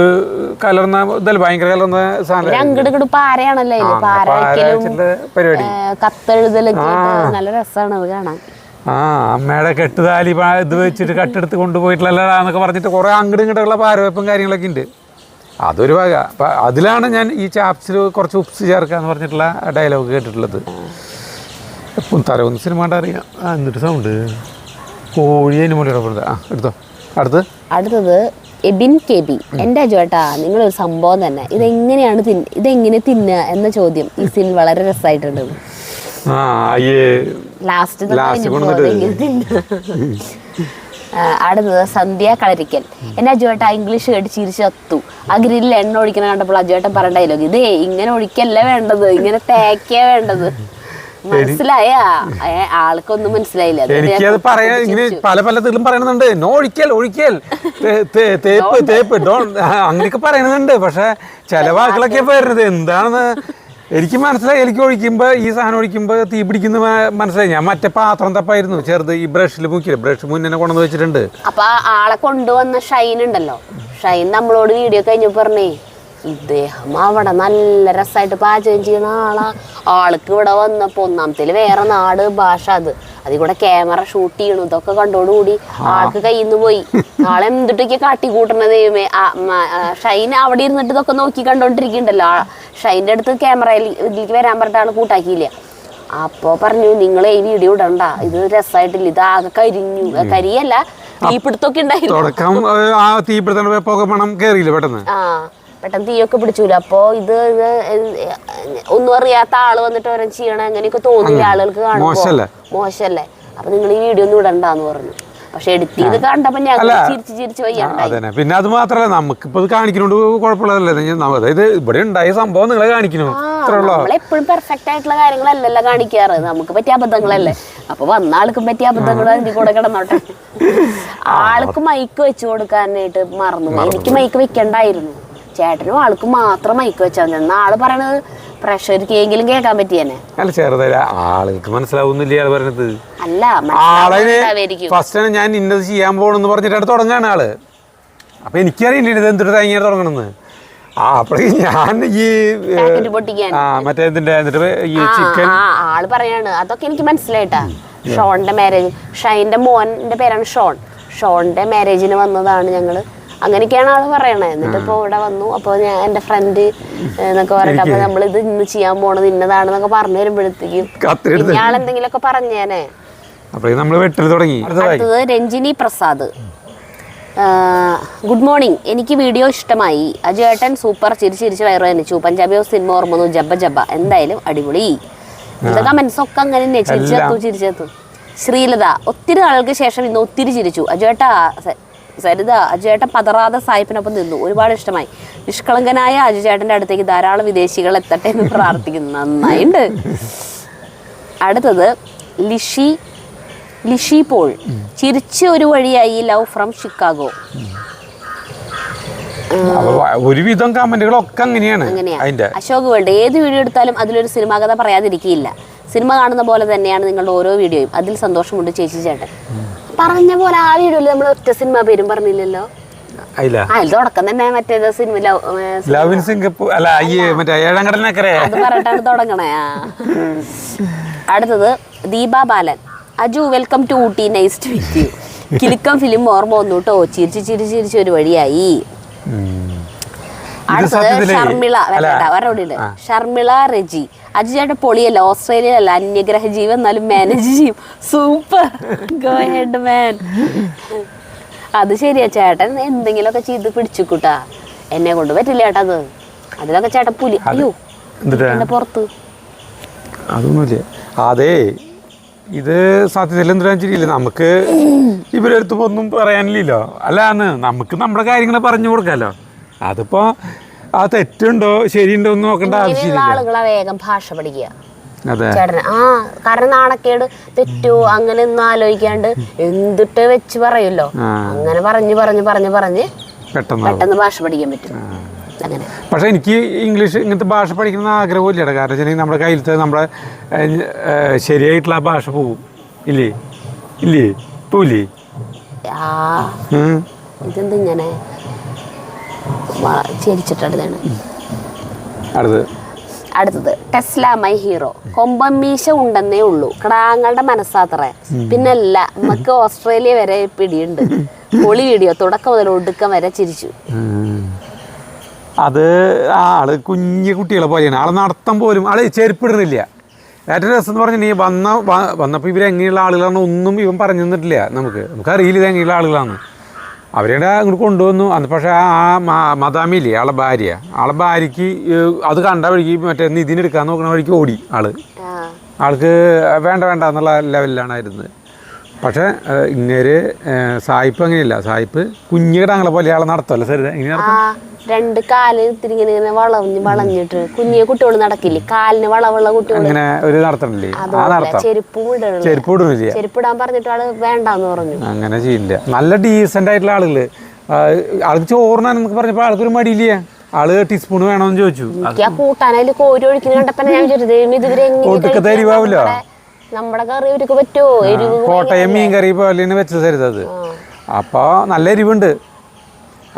കലർന്ന ഇതല്ല ഭയങ്കര കലർന്ന സാധനം പരിപാടി. നല്ല രസമാണ് അത് കാണാൻ. അമ്മയുടെ കെട്ടുതാലി ഇത് വെച്ചിട്ട് കട്ടെടുത്ത് കൊണ്ടുപോയിട്ടില്ലല്ലാന്നൊക്കെ പറഞ്ഞിട്ട് കുറെ അങ്ങോട്ടും ഇങ്ങോട്ടുള്ള പാരവെപ്പും കാര്യങ്ങളൊക്കെ ഉണ്ട്. അതൊരു വക. അപ്പം അതിലാണ് ഞാൻ ഈ ചാപ്സിൽ കുറച്ച് ഉപ്സ് ചേർക്കാന്ന് പറഞ്ഞിട്ടുള്ള ഡയലോഗ് കേട്ടിട്ടുള്ളത്. എപ്പം തലവന്ന് സിനിമ കണ്ടറിയാം. എന്നിട്ട് സൗണ്ട് കോഴി അതിന് മുകളിൽ എടുത്തോ. അടുത്തത് എബിൻ കെ ബി. എൻ്റെ അജുവേട്ടാ നിങ്ങളൊരു സംഭവം തന്നെ. ഇതെങ്ങനെ തിന്നുക എന്ന ചോദ്യം ഈ സീൻ വളരെ രസമായിട്ടുണ്ട്. അടുത്തത് സന്ധ്യ കളരിക്കൽ. എൻ്റെ അജുവേട്ട ഇംഗ്ലീഷ് കേട്ട് ചിരിച്ചത്തു. ആ ഗ്രില്ലിൽ എണ്ണ ഒഴിക്കണം കണ്ടപ്പോൾ അജുവേട്ടൻ പറഞ്ഞ ഡയലോഗ് ഇതേ ഇങ്ങനെ ഒഴിക്കല്ല വേണ്ടത്, ഇങ്ങനെ തേക്കാ വേണ്ടത്. മനസ്സിലായ ആൾക്കൊന്നും മനസ്സിലായില്ല. എനിക്കത് പറയാൻ ഇങ്ങനെ പല ഇതിലും പറയുന്നുണ്ട്. നോ ഒഴിക്കൽ തേപ്പ് അങ്ങനെയൊക്കെ പറയുന്നുണ്ട്. പക്ഷെ ചില വാക്കുകളൊക്കെ വരുന്നത് എന്താണെന്ന് എനിക്ക് മനസ്സിലായി. എനിക്ക് ഒഴിക്കുമ്പോൾ ഈ സാധനം ഒഴിക്കുമ്പോൾ തീ പിടിക്കുന്ന മനസ്സിലായി. ഞാൻ മറ്റേ പാത്രം തപ്പായിരുന്നു ചെറുത് ഈ ബ്രഷിൽ മുക്കില്ല. ബ്രഷ് മുന്നേ കൊണ്ടുവന്ന് വെച്ചിട്ടുണ്ട്. അപ്പൊ ആളെ കൊണ്ടുവന്ന ഷൈൻ ഉണ്ടല്ലോ, ഷൈൻ നമ്മളോട് വീഡിയോ കഴിഞ്ഞപ്പോ പറഞ്ഞേ ഇദ്ദേഹം അവിടെ നല്ല രസമായിട്ട് പാചകം ചെയ്യുന്ന ആൾക്ക് ഇവിടെ വന്നപ്പോ ഒന്നാമത്തേല് വേറെ നാട് ഭാഷ അതിൽ കൂടെ ക്യാമറ ഷൂട്ട് ചെയ്യണു. ഇതൊക്കെ കണ്ടോടുകൂടി ആൾക്ക് കയ്യിൽ നിന്ന് പോയി. ആളെ എന്തിട്ടൊക്കെ കാട്ടിക്കൂട്ടണത് ദൈവമേ. ഷൈൻ അവിടെ ഇരുന്നിട്ട് ഇതൊക്കെ നോക്കി കണ്ടോണ്ടിരിക്കണ്ടല്ലോ. ഷൈൻ്റെ അടുത്ത് ക്യാമറയിലേക്ക് വരാൻ പറഞ്ഞിട്ട് ആള് കൂട്ടാക്കിയില്ല. അപ്പോൾ പറഞ്ഞു നിങ്ങൾ ഈ വീഡിയോ ഇടണ്ട, ഇത് രസമായിട്ടില്ല, ഇത് ആകെ കരിയല്ല തീപിടുത്തൊക്കെ ഉണ്ടായിരുന്നു. പെട്ടെന്ന് തീയൊക്കെ പിടിച്ചൂല. അപ്പോ ഇത് ഒന്നും അറിയാത്ത ആള് വന്നിട്ട് ഓരോ ചെയ്യണം അങ്ങനെയൊക്കെ തോന്നില്ല ആളുകൾക്ക് കാണുമ്പോ മോശല്ലേ. അപ്പൊ നിങ്ങൾ ഈ വീഡിയോ ഒന്നും ഇടണ്ടെന്ന് പറഞ്ഞു. പക്ഷെ എഡിറ്റ് ചെയ്ത് കണ്ടപ്പോ ഞങ്ങൾ ചിരിച്ച് വയ്യാണ്ടായി. പിന്നെ അത് മാത്രല്ല നമുക്കിപ്പോ കാണിക്കുന്നോണ്ട് കുഴപ്പമുള്ളതല്ലേ. അതായത് ഇവിടെ ഉണ്ടായ സംഭവം നിങ്ങളെ കാണിക്കണു. നമ്മളെപ്പോഴും പെർഫെക്റ്റ് ആയിട്ടുള്ള കാര്യങ്ങളല്ലല്ലോ കാണിക്കാറ്, നമുക്ക് പറ്റിയ അബദ്ധങ്ങളല്ലേ. അപ്പൊ വന്ന ആൾക്കും പറ്റിയ അബദ്ധങ്ങൾ അതിന്റെ കൂടെ കിടന്നോട്ടെ. ആൾക്ക് മൈക്ക് വെച്ചു കൊടുക്കാനായിട്ട് മറന്നു. എനിക്ക് മൈക്ക് വെക്കണ്ടായിരുന്നു. ചേട്ടനും ആൾക്കും മാത്രം മൈക്ക് വെച്ചാൽ മതി. ആള് പറയണത് പ്രഷർക്ക് എങ്കിലും കേൾക്കാൻ പറ്റിയെന്നെ. അല്ല ചെറുതല്ല ആളുകൾക്ക് മനസ്സിലാവുന്നില്ല ആള് പറഞ്ഞത്. അല്ല ഫസ്റ്റ് ഞാൻ ഇന്നത് ചെയ്യാൻ പോണെന്ന് പറഞ്ഞിട്ടാണ് തുടങ്ങാണ് ആള്. അപ്പൊ എനിക്കറിയില്ല ഇത് എന്തിട്ട് തേങ്ങ തുടങ്ങണെന്ന്. അപ്പോഴേക്കും ഞാൻ ഈ മറ്റേ ഈ ചിക്കൻ ആള് പറയാണ്. അതൊക്കെ എനിക്ക് മനസ്സിലായിട്ടാ. ഷോണിന്റെ മാരേജ്, ഷൈന്റെ മോന്റെ പേരാണ് ഷോണിന്റെ മാരേജിന് വന്നതാണ് ഞങ്ങള്. അങ്ങനെയൊക്കെയാണ് ആള് പറയണേ. എന്നിട്ട് ഇപ്പൊ ഇവിടെ വന്നു. അപ്പൊ ഞാൻ എന്റെ ഫ്രണ്ട് എന്നൊക്കെ പറഞ്ഞിട്ട് അപ്പൊ നമ്മളിത് ഇന്ന് ചെയ്യാൻ പോണത് ഇന്നതാണെന്നൊക്കെ പറഞ്ഞു വരുമ്പോഴത്തേക്കും ഇയാളെന്തെങ്കിലുമൊക്കെ പറഞ്ഞേനെ. അടുത്തത് രഞ്ജിനി പ്രസാദ്. Good morning. എനിക്ക് വീഡിയോ ഇഷ്ടമായി. അജുവേട്ടൻ സൂപ്പർ, ചിരിച്ച് വയറു തന്നിച്ചു. പഞ്ചാബി ഹൗസ് സിനിമ ഓർമ്മ വന്നു. ജബ്ബ എന്തായാലും അടിപൊളി. ഇതൊക്കെ കമന്റ്സ് ഒക്കെ അങ്ങനെ തന്നെ ചിരിച്ചെത്തു. ശ്രീലത, ഒത്തിരി നാളുകൾക്ക് ശേഷം ഇന്ന് ഒത്തിരി ചിരിച്ചു. സരിത, അജുചേട്ടൻ പതറാതെ സായിപ്പിനൊപ്പം നിന്നു. ഒരുപാട് ഇഷ്ടമായി. നിഷ്കളങ്കനായ അജുചേട്ടൻ്റെ അടുത്തേക്ക് ധാരാളം വിദേശികൾ എത്തട്ടെ എന്ന് പ്രാർത്ഥിക്കുന്നു. നന്നായിണ്ട്. അടുത്തത് ലിഷി പോൾ. ചിരിച്ച് ഒരു വഴിയായി. Love from Chicago. ഒരുവിധം കമന്റുകളൊക്കെ അങ്ങനെയാണ്. അശോക് വേൾഡ്. ഏത് വീഡിയോ എടുത്താലും അതിലൊരു സിനിമാ കഥ പറയാതിരിക്കില്ല. സിനിമ കാണുന്ന പോലെ തന്നെയാണ് നിങ്ങളുടെ ഓരോ വീഡിയോയും. അതിൽ സന്തോഷമുണ്ട് ചേച്ചി ചേട്ടൻ. പറഞ്ഞ പോലെ ആ വീഡിയോയിൽ നമ്മൾ ഒറ്റ സിനിമ പേരും പറഞ്ഞില്ലല്ലോ. അതിൽ തുടക്കം തന്നെ മറ്റേത് സിനിമ അത് പറഞ്ഞിട്ടാണ് തുടങ്ങണേ. അടുത്തത് Deepa Balan. Aju, welcome to Ooty, nice to meet you. Kilukkam film ഓർമ്മ വന്നു കേട്ടോ. ചിരിച്ച് ഒരു വഴിയായി. അടുത്തത് ഷർമിള റെജി. അജുചേട്ടൻ പൊളിയല്ല, ഓസ്ട്രേലിയയിലല്ല, അന്യഗ്രഹ ജീവൻ, എന്നാലും മാനേജ് ചെയ്യും. സൂപ്പർ, ഗോ ഹെഡ് മാൻ. അത് ശരിയാ, ചേട്ടൻ എന്തെങ്കിലുമൊക്കെ ചെയ്ത് പിടിച്ചുകൂട്ടാ. എന്നെ കൊണ്ട് പറ്റില്ല ചേട്ടാ. അതിലൊക്കെ ചേട്ടൻ പുലി. അയ്യോ എന്റെ പുറത്ത് അതൊന്നുമില്ല. അതെ, ഇത് സത്യത്തിൽ എന്തിനാ നമുക്ക് ഇവരടുത്ത് ഒന്നും പറയാനില്ലല്ലോ. അല്ലാന്ന് നമുക്ക് നമ്മുടെ കാര്യങ്ങൾ പറഞ്ഞു കൊടുക്കാമല്ലോ. അതിപ്പോ ആ തെറ്റുണ്ടോ ശരിയുണ്ടോ എന്ന് നോക്കേണ്ട ആവശ്യമില്ല. ആളുകളെ വേഗം ഭാഷ പഠിക്കുക. അതെ ചേട്ടന് കാരണം നാണക്കേട് തെറ്റോ അങ്ങനെ ഒന്നും ആലോചിക്കാണ്ട് എന്തിട്ട് വെച്ച് പറയുമല്ലോ, അങ്ങനെ പറഞ്ഞ് പെട്ടെന്ന് ഭാഷ പഠിക്കാൻ പറ്റും. അങ്ങനെ പക്ഷെ എനിക്ക് ഇംഗ്ലീഷ് ഇങ്ങനത്തെ ഭാഷ പഠിക്കുന്ന ആഗ്രഹമില്ല. കാരണം വെച്ചാൽ നമ്മുടെ കയ്യിലത്തെ നമ്മുടെ ശരിയായിട്ടുള്ള ആ ഭാഷ പോകും. ഇല്ലേ പോവില്ലേ? ഇതെന്ത് ഇങ്ങനെ ചിരിച്ചിട്ടാണ്. അടുത്തത് ടെസ്ല മൈ ഹീറോ. കൊമ്പൻ മീശ ഉണ്ടെന്നേ ഉള്ളൂ, കിടാങ്ങളുടെ മനസ്സാത്രേ. പിന്നല്ല നമുക്ക് ഓസ്ട്രേലിയ വരെ പിടിയുണ്ട്. പൊളി വീഡിയോ തുടക്കം മുതൽ ഒടുക്കം വരെ ചിരിച്ചു. അത് ആള് കുഞ്ഞു കുട്ടികളെ പോലെയാണ്. ആള് നടത്തം പോലും ആള് ചെരുപ്പിടുന്നില്ല. ഏറ്റവും രസം എന്ന് പറഞ്ഞിട്ടുണ്ടെങ്കിൽ വന്നപ്പോൾ ഇവരെങ്ങനെയുള്ള ആളുകളാണ് ഒന്നും ഇവൻ പറഞ്ഞു തന്നിട്ടില്ല. നമുക്കറിയില്ല ഇത് എങ്ങനെയുള്ള ആളുകളാണ്. അവരുടെ അങ്ങോട്ട് കൊണ്ടുവന്നു. അന്ന് പക്ഷേ ആ മദാമില്ലേ ആളെ ഭാര്യയ്ക്ക് അത് കണ്ട വഴിക്ക് മറ്റേ നിധിനെടുക്കാൻ നോക്കുന്ന വഴിക്ക് ഓടി ആൾക്ക് വേണ്ട എന്നുള്ള ലെവലിലാണ് ഇരുന്നത്. പക്ഷേ ഇങ്ങേര് സായിപ്പ് അങ്ങനെയില്ല. സായിപ്പ് കുഞ്ഞു കിടാങ്ങളെ പോലെ ആളെ നടത്തുമല്ലോ. സരിത ഇങ്ങനെ നടത്തും. രണ്ട് കാല് ഇങ്ങനെ വളഞ്ഞിട്ട് കുഞ്ഞിയെ കുട്ടികൾ നടക്കില്ലേ, കാലിന് വളവുള്ള കുട്ടികൾ അങ്ങനെ ഒരു നടത്തണില്ലേ? ചെരുപ്പിടാൻ പറഞ്ഞിട്ട് ആള് വേണ്ടെന്ന് പറഞ്ഞു. അങ്ങനെ ചെയ്യില്ല. നല്ല ഡീസന്റ് ആയിട്ടുള്ള ആളുകള്. ആൾക്ക് ചോറിനാന്നൊക്കെ പറഞ്ഞപ്പോ ആൾക്കൊരു മടിയില്ല. ആള് ടീസ്പൂൺ വേണമെന്ന് ചോദിച്ചു. കൂട്ടാനായാലും കോരി ഒഴിക്കുന്ന കണ്ടപ്പോ ഞാൻ വിചാരിച്ചു നമ്മുടെ കറി അവർക്ക് പറ്റുമോ? കോട്ടയം മീൻ കറി പോലെയാണ് വെച്ചത് സരിതത്. അപ്പൊ നല്ല എരിവുണ്ട്.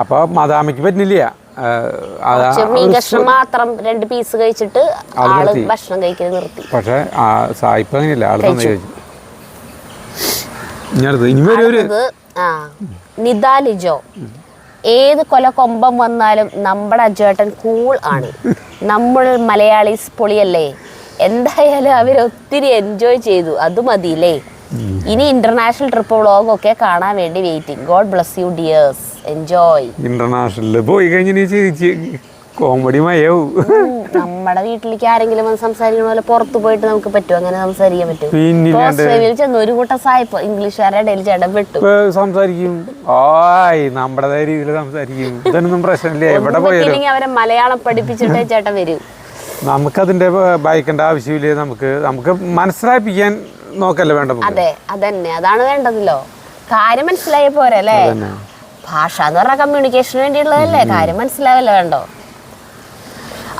അപ്പൊ മദാമയ്ക്ക് പറ്റുന്നില്ല. മീൻ കഷ്ണം മാത്രം 2 പീസ് കഴിച്ചിട്ട് ആള് ഭക്ഷണം കഴിക്കുന്നത് നിർത്തി. പക്ഷെ സായിപ്പ് അങ്ങനെയല്ല. ആള് ചോദിച്ചു. നിദാലിജോ. ഏത് കൊമ്പം വന്നാലും നമ്മുടെ അജുവേട്ടൻ കൂൾ ആണ്. നമ്മൾ മലയാളീസ് പൊളിയല്ലേ. എന്തായാലും അവരൊത്തിരി എൻജോയ് ചെയ്തു, അത് മതിയില്ലേ. ഇനി ഇന്റർനാഷണൽ ട്രിപ്പ് വ്ളോഗ് ഒക്കെ കാണാൻ വേണ്ടി waiting. God bless you dears, enjoy. ഇന്റർനാഷണലിൽ പോയി കഴിഞ്ഞ കോമഡി മയവും. നമ്മുടെ വീട്ടിലേക്ക് ആരെങ്കിലും വന്ന് സംസാരിക്കണ പോലെ പുറത്ത് പോയിട്ട് നമുക്ക് പറ്റും അങ്ങനെ സംസാരിക്കാൻ പറ്റും. ഓസ്ട്രേലിയയിൽ ചെന്ന് ഒരു കൂട്ടം സായിപ്പ് ഇംഗ്ലീഷുകാരുടെ ഇടയിൽ ചേട്ടൻ പെട്ടു സംസാരിക്കും. നമ്മുടെ രീതിയിൽ സംസാരിക്കും. ഇതൊന്നും പ്രശ്നമില്ല. എവിടെ പോയാലും അവരെ മലയാളം പഠിപ്പിച്ചിട്ടേ ചേട്ടൻ വരും. നമുക്കതിന്റെ ഭയക്കേണ്ട ആവശ്യമില്ല. നമുക്ക് മനസ്സിലാക്കിപ്പിക്കാൻ നോക്കല്ലേ വേണ്ട. അതെ അതന്നെ, അതാണ് വേണ്ടതല്ലോ. കാര്യം മനസ്സിലായ പോരെ അല്ലേ. ഭാഷ എന്ന് പറഞ്ഞാൽ കമ്മ്യൂണിക്കേഷന് വേണ്ടിയുള്ളതല്ലേ. കാര്യം മനസ്സിലാവല്ലോ വേണ്ടോ.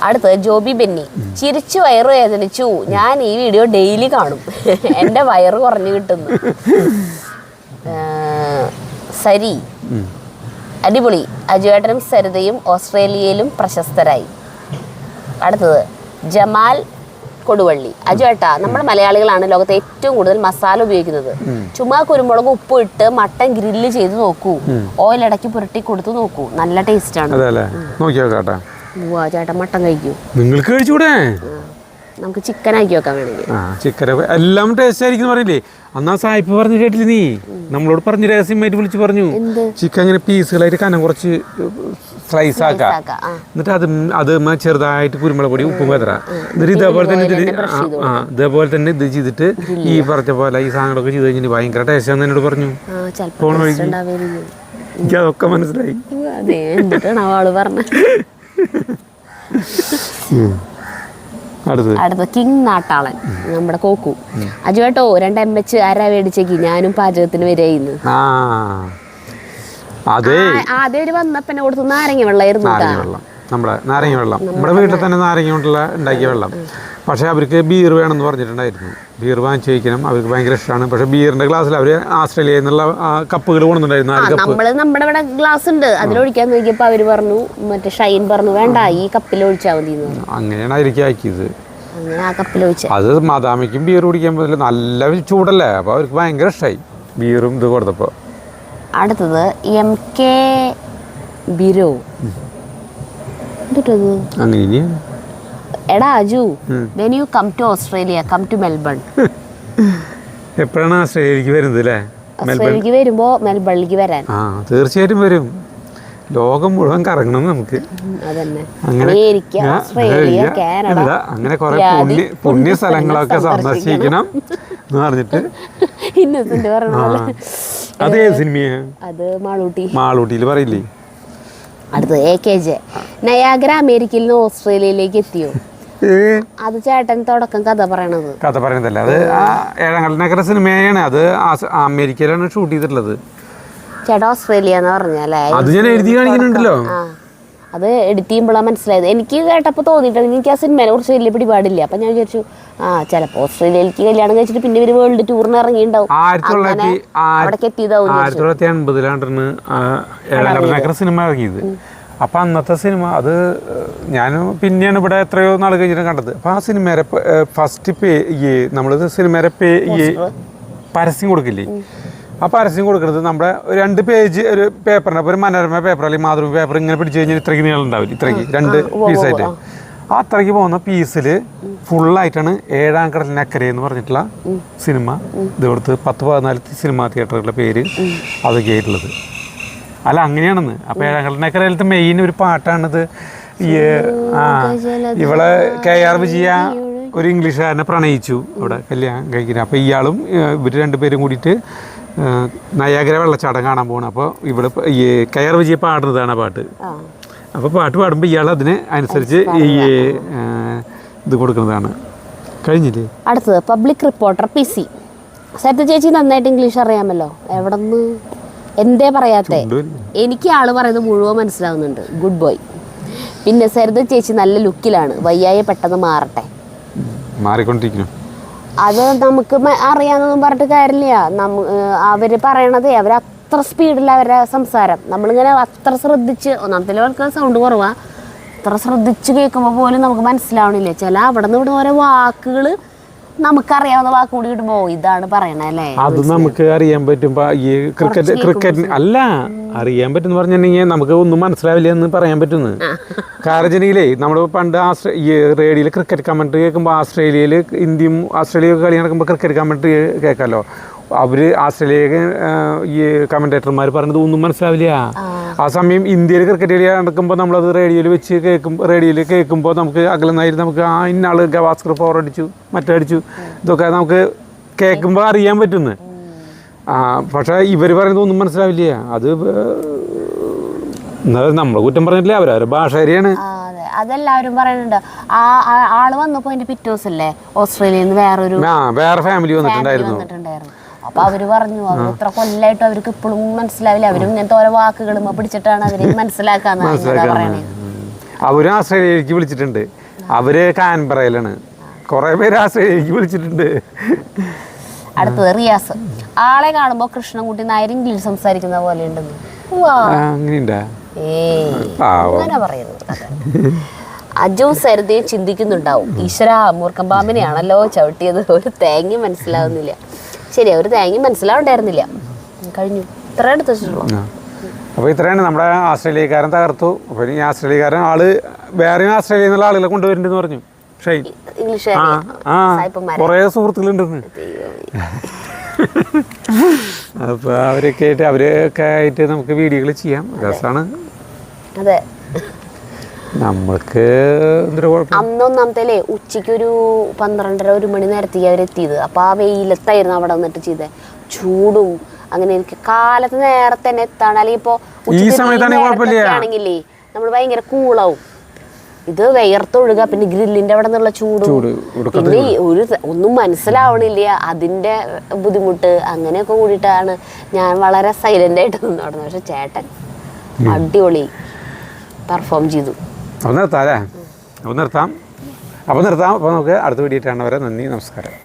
അടുത്തത് ജോബി ബെന്നി. ചിരിച്ചു വയറ് വേദനിച്ചു. ഞാൻ ഈ വീഡിയോ ഡെയിലി കാണും. എൻ്റെ വയറ് കുറഞ്ഞു കിട്ടുന്നു. സരി അടിപൊളി. അജുവേട്ടനും സരിതയും ഓസ്ട്രേലിയയിലും പ്രശസ്തരായി. അടുത്തത് ജമാൽ കൊടുവള്ളി. അജുവേട്ടാ, നമ്മുടെ മലയാളികളാണ് ലോകത്തെ ഏറ്റവും കൂടുതൽ മസാല ഉപയോഗിക്കുന്നത്. ചുമ്മാ കുരുമുളക് ഉപ്പ് ഇട്ട് മട്ടൻ ഗ്രില്ല് ചെയ്ത് നോക്കൂ. ഓയിൽ ഇടയ്ക്ക് പുരട്ടി കൊടുത്തു നോക്കൂ, നല്ല ടേസ്റ്റ് ആണ്. ചേട്ടാ മട്ടൻ കഴിക്കൂ. നിങ്ങൾക്ക് കഴിച്ചൂടെ? നമുക്ക് ചിക്കൻ ആക്കി വെക്കാൻ വേണമെങ്കിൽ. ചിക്കൻ എല്ലാം ടേസ്റ്റ് ആയിരിക്കും പറയില്ലേ. അന്നാ സായിപ്പ് പറഞ്ഞു കേട്ടില്ല നീ? നമ്മളോട് പറഞ്ഞു രഹസ്യമായിട്ട് വിളിച്ച് പറഞ്ഞു ചിക്കൻ ഇങ്ങനെ പീസുകളായിട്ട് കനം കുറച്ച് സ്ലൈസ് ആക്കാം. എന്നിട്ട് അത് ചെറുതായിട്ട് കുരുമുളക് പൊടി ഉപ്പും വെതറാ. എന്നിട്ട് ഇതേപോലെ തന്നെ ഇത് ചെയ്തിട്ട് ഈ പറഞ്ഞ പോലെ ഈ സാധനങ്ങളൊക്കെ ചെയ്ത് കഴിഞ്ഞാൽ ഭയങ്കര ടേസ്റ്റ് ആണെന്ന് എന്നോട് പറഞ്ഞു. ഫോൺ വഴി എനിക്ക് അതൊക്കെ മനസ്സിലായി. അടുത്ത കിങ് നാട്ടാളൻ, നമ്മുടെ കോക്കു. അജുവേട്ടോ 2 MH ആരാ മേടിച്ചേക്ക്, ഞാനും പാചകത്തിന് വരെയായിരുന്നു. ആദ്യം വന്നപ്പന്നെ കൊടുത്ത് നാരങ്ങ വെള്ളമായിരുന്നു. നമ്മുടെ നാരങ്ങ വെള്ളം നമ്മുടെ വീട്ടിൽ തന്നെ നാരങ്ങ കൊണ്ടുള്ള ഉണ്ടാക്കിയ വെള്ളം. പക്ഷേ അവർക്ക് ബീർ വേണമെന്ന് പറഞ്ഞിട്ടുണ്ടായിരുന്നു. ബീർ വാങ്ങിച്ചു വയ്ക്കണം, അവർക്ക് ഭയങ്കര ഇഷ്ടമാണ്. പക്ഷേ ബീറിന്റെ ഗ്ലാസ്സിൽ അവർ ആസ്ട്രേലിയയിൽ നിന്നുള്ള കപ്പുകൾ കൊണ്ടുണ്ടായിരുന്നു. നമ്മുടെ ഇവിടെ ഗ്ലാസ് ഉണ്ട്, അതിലൊഴിക്കാൻ നോക്കിയപ്പോൾ അവർ പറഞ്ഞു, മറ്റേ ഷൈൻ പറഞ്ഞു വേണ്ട ഈ കപ്പിൽ ഒഴിച്ചാൽ മതി. അങ്ങനെയാണ് അവർക്ക് ആക്കിയത്. അങ്ങനെ ആ കപ്പിൽ ഒഴിച്ച അത് മദാമയ്ക്കും ബീർ കുടിക്കാൻ പറ്റില്ല, നല്ല ചൂടല്ലേ. അപ്പോൾ അവർക്ക് ഭയങ്കര ഇഷ്ടമായി ബീറും ഇത് കൊടുത്തപ്പോൾ. അടുത്തത് MK ബിരോ. അങ്ങനെ എടാ Aju, when you come to Australia, come to Melbourne. എപ്പോഴാണ് ഓസ്ട്രേലിയക്ക് വരുന്നത് അല്ലേ? ഓസ്ട്രേലിയക്ക് വരുമ്പോ മെൽബണിലേക്ക് വരാൻ. തീർച്ചയായിട്ടും വരും. ലോകം മുഴുവൻ കറങ്ങണം നമുക്ക്. അമേരിക്ക, ഓസ്ട്രേലിയ, കാനഡ, അങ്ങനെ കുറെ പുണ്യ സ്ഥലങ്ങളൊക്കെ സന്ദർശിക്കണം എന്ന് പറഞ്ഞിട്ട്. ഇന്നസെന്റ് പറഞ്ഞ പോലെ. അതേ സിനിമയാ? അത് മാളൂട്ടി. മാളൂട്ടിയിൽ പറയില്ലേ അടുത്തത് AKJ. നയാഗ്ര അമേരിക്കയിൽ നിന്ന് ഓസ്ട്രേലിയയിലേക്ക് എത്തിയോ? അത് ചേട്ടൻ തുടക്കം കഥ പറയണതല്ല, അത് ഏഴാങ്കൽ സിനിമയാണ്. അത് അമേരിക്കയിലാണ് ഷൂട്ട് ചെയ്തിട്ടുള്ളത്. ചേട്ടാ ഓസ്ട്രേലിയ എന്ന് പറഞ്ഞല്ലേ? അത് ഞാൻ എഴുതി കാണിക്കുന്നുണ്ടല്ലോ. അത് എഡിറ്റ് ചെയ്യുമ്പോഴാണ് മനസ്സിലായത്. എനിക്ക് കേട്ടപ്പോൾ തോന്നിയിട്ടുണ്ട്, എനിക്ക് ആ സിനിമയെ കുറിച്ച് വലിയ പിടിപാടില്ല. അപ്പം ഞാൻ വിചാരിച്ചു ചിലപ്പോൾ ഓസ്ട്രേലിയയിലേക്ക് കല്യാണം കഴിച്ചിട്ട് പിന്നെ ഇവര് വേൾഡ് ടൂറിന് ഇറങ്ങിയിട്ടുണ്ടാവും. 1980 സിനിമ ഇറങ്ങിയത്. അപ്പം അന്നത്തെ സിനിമ അത് ഞാൻ പിന്നെയാണ് ഇവിടെ എത്രയോ നാൾ കഴിഞ്ഞിട്ട് കണ്ടത്. അപ്പം ആ സിനിമയുടെ ഫസ്റ്റ് നമ്മളിത് സിനിമയുടെ പരസ്യം കൊടുക്കില്ലേ, ആ പരസ്യം കൊടുക്കുന്നത് നമ്മുടെ 2 പേജ് ഒരു പേപ്പറിന്, അപ്പോൾ ഒരു മനോരമ പേപ്പർ അല്ലെങ്കിൽ മാതൃഭൂമി പേപ്പർ ഇങ്ങനെ പിടിച്ചു കഴിഞ്ഞാൽ ഇത്രയ്ക്ക് നീളം ഉണ്ടാവില്ല, ഇത്രയ്ക്ക് 2 പീസായിട്ട്. ആ അത്രയ്ക്ക് പോകുന്ന പീസിൽ ഫുള്ളായിട്ടാണ് ഏഴാം കടലിനക്കരെ എന്ന് പറഞ്ഞിട്ടുള്ള സിനിമ ഇവിടുത്തെ 10-14 സിനിമാ തിയേറ്ററുകളുടെ പേര് അതൊക്കെ ആയിട്ടുള്ളത്. അല്ല അങ്ങനെയാണെന്ന്. അപ്പോൾ ഏഴാം കടലിനക്കരയിലത്തെ മെയിൻ ഒരു പാട്ടാണിത്. ഇവളെ KR വിജയ ഒരു ഇംഗ്ലീഷുകാരനെ പ്രണയിച്ചു അവിടെ കല്യാണം കഴിക്കുന്നത്. അപ്പോൾ ഇയാളും ഇവർ 2 പേരും കൂടിയിട്ട് നയാഗ്ര വെള്ളച്ചാട്ടം കാണാൻ പോകണം. അപ്പോൾ ഇവിടെ KR വിജയ പാടുന്നതാണ് ആ പാട്ട്. അപ്പോൾ പാട്ട് പാടുമ്പോൾ ഇയാൾ അതിന് അനുസരിച്ച് ഇത് കൊടുക്കുന്നതാണ്. കഴിഞ്ഞില്ലേ? അടുത്തത് പബ്ലിക് റിപ്പോർട്ടർ PC. സരിത ചേച്ചി നന്നായിട്ട് ഇംഗ്ലീഷ് അറിയാമല്ലോ, എവിടെ നിന്ന് എന്തേ പറയാത്തെ? എനിക്ക് ആള് പറയുന്നത് മുഴുവൻ മനസ്സിലാവുന്നുണ്ട്. Good boy. പിന്നെ സരിത ചേച്ചി നല്ല ലുക്കിലാണ്, വയ്യായ പെട്ടെന്ന് മാറട്ടെ. മാറിക്കൊണ്ടിരിക്കുന്നു. അത് നമുക്ക് അറിയാമെന്നൊന്നും പറഞ്ഞിട്ട് കാര്യമില്ല. അവര് പറയണതേ അവരത്ര സ്പീഡില്ല അവരുടെ സംസാരം. നമ്മളിങ്ങനെ അത്ര ശ്രദ്ധിച്ച്, ഒന്നാമത്തെ അവർക്ക് സൗണ്ട് കുറവാ, അത്ര ശ്രദ്ധിച്ച് കേൾക്കുമ്പോൾ പോലും നമുക്ക് മനസ്സിലാവണില്ല. ചില അവിടെ നിന്ന് ഇവിടെ ഓരോ വാക്കുകൾ നമുക്കറിയാവുന്ന വാക്ക് കൂടി കിട്ടുമ്പോ ഇതാണ് പറയണേ അല്ലേ? അത് നമുക്ക് അറിയാൻ പറ്റും. ഈ ക്രിക്കറ്റ് അല്ല അറിയാൻ പറ്റുമെന്ന് പറഞ്ഞിട്ടുണ്ടെങ്കിൽ നമുക്ക് ഒന്നും മനസ്സിലാവില്ല എന്ന് പറയാൻ പറ്റുന്നു. കാരജനിയിലേ നമ്മൾ പണ്ട് ഈ റേഡിയോയിൽ ക്രിക്കറ്റ് കമൻട്രി കേൾക്കുമ്പോൾ ഇന്ത്യയും ഓസ്ട്രേലിയയും കളി നടക്കുമ്പോൾ ക്രിക്കറ്റ് കമൻട്രി കേൾക്കാമല്ലോ. അവര് ആസ്ട്രേലിയ ഈ കമന്റേറ്റർമാർ പറഞ്ഞത് ഒന്നും മനസ്സിലാവില്ല. ആ സമയം ഇന്ത്യയിൽ ക്രിക്കറ്റ് കളി നടക്കുമ്പോൾ നമ്മളത് റേഡിയോയിൽ കേൾക്കുമ്പോൾ നമുക്ക് അകലുന്നായിട്ട് നമുക്ക് ഇന്നാള് ഗവാസ്കർ 4 അടിച്ചു, മറ്റടിച്ചു, ഇതൊക്കെ നമുക്ക് കേൾക്കുമ്പോൾ അറിയാൻ പറ്റുന്നു. പക്ഷെ ഇവർ പറയുന്നത് ഒന്നും മനസ്സിലാവില്ല. അത് നമ്മളെ കുറ്റം പറഞ്ഞിട്ടില്ല, അവരവരുടെ ഭാഷ ശരിയാണ്. അതെല്ലാവരും പറയുന്നുണ്ട്. ആള് വന്നപ്പോ അതിന്റെ പിറ്റേ ദിവസല്ലേ ഓസ്ട്രേലിയയിൽ നിന്ന് വേറെ ഫാമിലി വന്നിട്ടുണ്ടായിരുന്നു. അപ്പൊ അവര് പറഞ്ഞു അവർ ഇത്ര കൊല്ലായിട്ട് അവർക്ക് ഇപ്പോഴും മനസ്സിലാവില്ല. അവരും ഇങ്ങനത്തെ ഓരോ വാക്കുകളും പിടിച്ചിട്ടാണ് അവര് മനസ്സിലാക്കാന്ന് പറയണേ. അവരും ആസ്ട്രേലിയയിലേക്ക് വിളിച്ചിട്ടുണ്ട്. അവര് കാൻബറയിലാണ്. കുറെ പേര് ആസ്ട്രേലിയയിലേക്ക് വിളിച്ചിട്ടുണ്ട്. അടുത്തത് റിയാസ്. ആളെ കാണുമ്പോ കൃഷ്ണൻകുട്ടി നായർ ഇംഗ്ലീഷ് സംസാരിക്കുന്ന പോലെ ഉണ്ടെന്ന്. അങ്ങനെ പറയുന്നത്. അജു സരിതയും ചിന്തിക്കുന്നുണ്ടാവും, ഈശ്വര മൂർഖം പാമ്പിനെയാണല്ലോ ചവിട്ടിയത്, ഒരു തേങ്ങയും മനസ്സിലാവുന്നില്ല. ശരിയാ, ഒരു തേങ്ങയും മനസ്സിലാവണ്ടായിരുന്നില്ല. കഴിഞ്ഞു. ഇത്ര എടുത്തു വെച്ചിട്ടുള്ളൂ. അപ്പോൾ ഇത്രയാണ് നമ്മുടെ ആസ്ട്രേലിയക്കാരൻ തകർത്തു. അപ്പോൾ ഈ ആസ്ട്രേലിയക്കാരൻ വേറെയും ആസ്ട്രേലിയയിൽ നിന്നുള്ള ആളുകളെ കൊണ്ടുവരുന്നുണ്ടെന്ന് പറഞ്ഞു. കുറേ സുഹൃത്തുക്കളുണ്ടെന്ന്. അപ്പോൾ അവരൊക്കെ ആയിട്ട് നമുക്ക് വീഡിയോകൾ ചെയ്യാം. രസമാണ്. അതെ, നമ്മൾക്ക് അന്നൊന്നാമത്തെ ഉച്ചയ്ക്ക് ഒരു 12:30-1 മണി നേരത്തേക്ക് അവരെത്തിയത്. അപ്പൊ ആ വെയിലത്തായിരുന്നു അവിടെ വന്നിട്ട് ചെയ്തത്. ചൂടും അങ്ങനെ എനിക്ക് കാലത്ത് നേരത്തെ തന്നെ എത്താണ്. അല്ലെങ്കിൽ ഇപ്പൊ ആണെങ്കിലേ നമ്മൾ ഭയങ്കര കൂളാവും. ഇത് വിയർത്തൊഴുക, പിന്നെ ഗ്രില്ലിന്റെ അവിടെ നിന്നുള്ള ചൂട്, പിന്നെ ഒന്നും മനസ്സിലാവണില്ല അതിന്റെ ബുദ്ധിമുട്ട്. അങ്ങനെയൊക്കെ കൂടിയിട്ടാണ് ഞാൻ വളരെ സൈലന്റ് ആയിട്ട് നിന്നോടുന്നത്. പക്ഷെ ചേട്ടൻ അടിപൊളി പെർഫോം ചെയ്തു. അപ്പോൾ നിർത്താം. അപ്പോൾ നമുക്ക് അടുത്ത വീഡിയോ കാണുന്നവരെ നന്ദി, നമസ്കാരം.